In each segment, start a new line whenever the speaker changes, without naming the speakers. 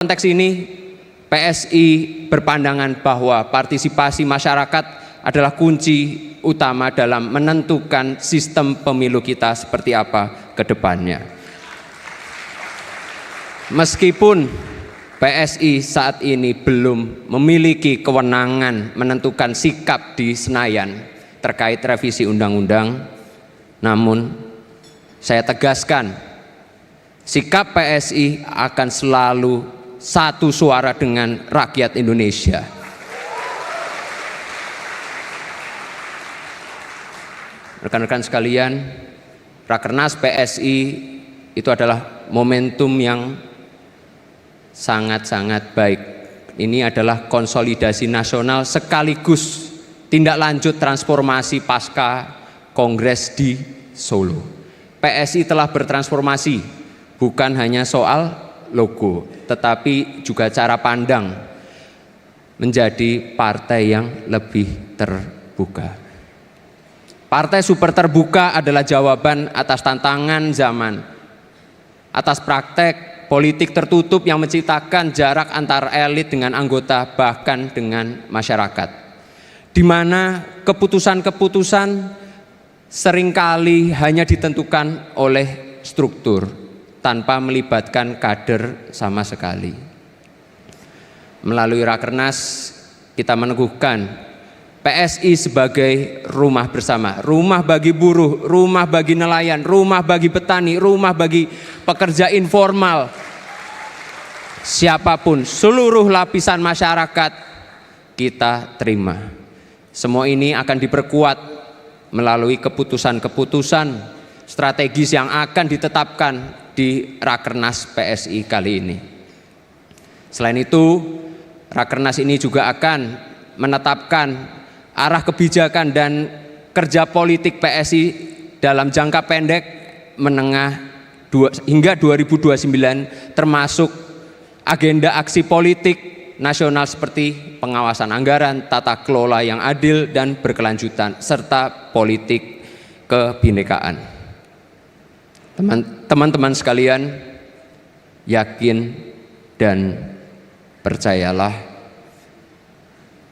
Konteks ini PSI berpandangan bahwa partisipasi masyarakat adalah kunci utama dalam menentukan sistem pemilu kita seperti apa ke depannya. Meskipun PSI saat ini belum memiliki kewenangan menentukan sikap di Senayan terkait revisi undang-undang, namun saya tegaskan sikap PSI akan selalu satu suara dengan rakyat Indonesia. Rekan-rekan sekalian, Rakernas PSI itu adalah momentum yang sangat-sangat baik. Ini adalah konsolidasi nasional sekaligus tindak lanjut transformasi pasca Kongres di Solo. PSI telah bertransformasi, bukan hanya soal logo, tetapi juga cara pandang menjadi partai yang lebih terbuka. Partai super terbuka adalah jawaban atas tantangan zaman, atas praktek politik tertutup yang menciptakan jarak antar elit dengan anggota, bahkan dengan masyarakat, di mana keputusan-keputusan seringkali hanya ditentukan oleh struktur tanpa melibatkan kader sama sekali. Melalui Rakernas kita meneguhkan PSI sebagai rumah bersama, rumah bagi buruh, rumah bagi nelayan, rumah bagi petani, rumah bagi pekerja informal. Siapapun, seluruh lapisan masyarakat kita terima. Semua ini akan diperkuat melalui keputusan-keputusan strategis yang akan ditetapkan di Rakernas PSI kali ini. Selain itu, Rakernas ini juga akan menetapkan arah kebijakan dan kerja politik PSI dalam jangka pendek, menengah hingga 2029, termasuk agenda aksi politik nasional seperti pengawasan anggaran, tata kelola yang adil dan berkelanjutan, serta politik kebinekaan. Teman-teman sekalian, yakin dan percayalah,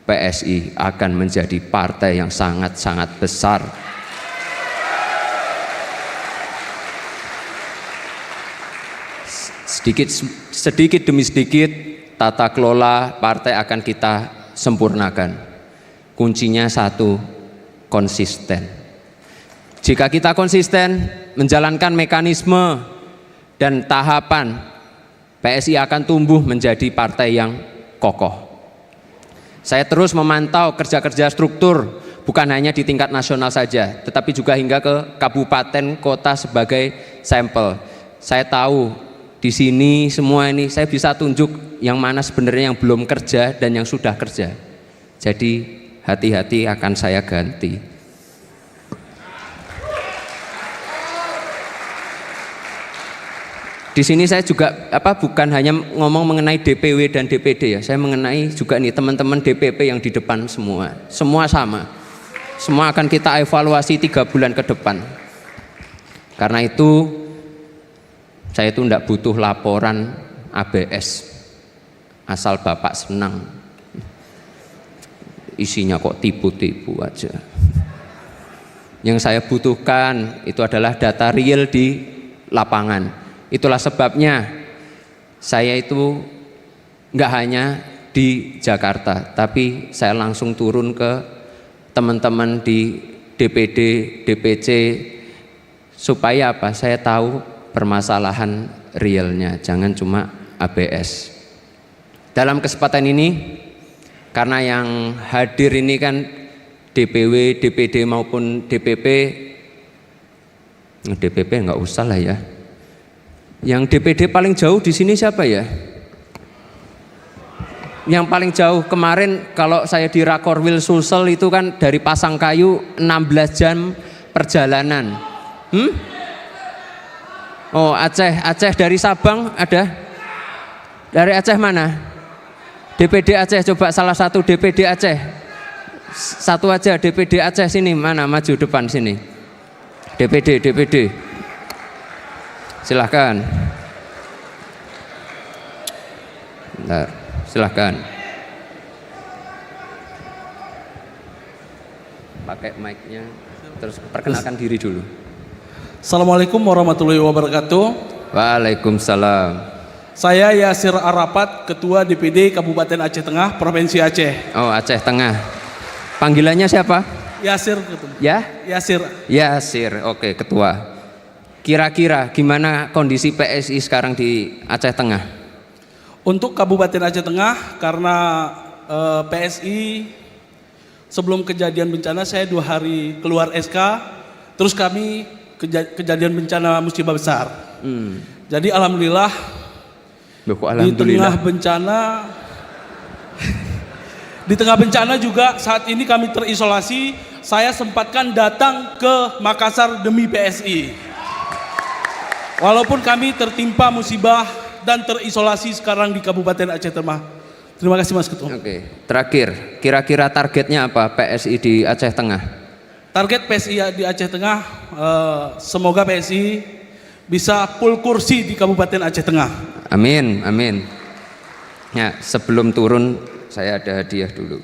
PSI akan menjadi partai yang sangat-sangat besar. Sedikit demi sedikit tata kelola partai akan kita sempurnakan. Kuncinya satu, konsisten. Jika kita konsisten menjalankan mekanisme dan tahapan, PSI akan tumbuh menjadi partai yang kokoh. Saya terus memantau kerja-kerja struktur, bukan hanya di tingkat nasional saja, tetapi juga hingga ke kabupaten kota sebagai sampel. Saya tahu di sini semua ini saya bisa tunjuk yang mana sebenarnya yang belum kerja dan yang sudah kerja. Jadi hati-hati akan saya ganti. Di sini saya juga bukan hanya ngomong mengenai DPW dan DPD ya, saya mengenai juga nih teman-teman DPP yang di depan semua sama. Semua akan kita evaluasi 3 bulan ke depan. Karena itu saya itu tidak butuh laporan ABS, asal Bapak senang. Isinya kok tipu-tipu aja. Yang saya butuhkan itu adalah data real di lapangan. Itulah sebabnya saya itu nggak hanya di Jakarta, tapi saya langsung turun ke teman-teman di DPD, DPC, supaya apa? Saya tahu permasalahan realnya, jangan cuma ABS. Dalam kesempatan ini, karena yang hadir ini kan DPW, DPD maupun DPP nggak usah lah ya. Yang DPD paling jauh di sini siapa ya? Yang paling jauh kemarin kalau saya di Rakorwil Sulsel itu kan dari Pasangkayu 16 jam perjalanan. Oh Aceh dari Sabang ada? Dari Aceh mana? DPD Aceh, coba salah satu DPD Aceh. Satu aja DPD Aceh sini, mana maju depan sini. DPD. Silahkan. Bentar, silahkan. Pakai mic-nya, terus perkenalkan diri dulu.
Assalamualaikum warahmatullahi wabarakatuh.
Waalaikumsalam.
Saya Yasir Arapat, Ketua DPD Kabupaten Aceh Tengah, Provinsi Aceh.
Oh, Aceh Tengah. Panggilannya siapa?
Yasir, Ketua.
Ya?
Yasir.
Yasir, oke, Ketua. Kira-kira gimana kondisi PSI sekarang di Aceh Tengah?
Untuk Kabupaten Aceh Tengah, karena PSI sebelum kejadian bencana saya 2 hari keluar SK, terus kami kejadian bencana musibah besar. Jadi alhamdulillah, di tengah bencana juga saat ini kami terisolasi. Saya sempatkan datang ke Makassar demi PSI. Walaupun kami tertimpa musibah dan terisolasi sekarang di Kabupaten Aceh Tengah. Terima kasih Mas Ketua.
Oke, terakhir, kira-kira targetnya apa PSI di Aceh Tengah?
Target PSI di Aceh Tengah, semoga PSI bisa full kursi di Kabupaten Aceh Tengah.
Amin, amin. Ya, sebelum turun saya ada hadiah dulu.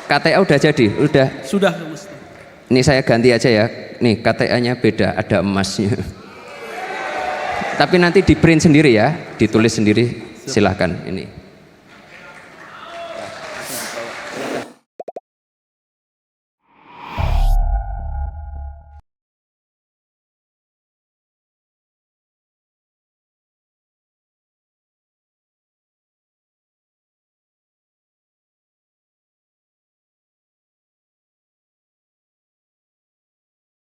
KTA udah jadi? Udah?
Sudah.
Ini saya ganti aja ya. Nih KTA-nya beda, ada emasnya. Tapi nanti di print sendiri ya, ditulis sendiri. Silahkan ini.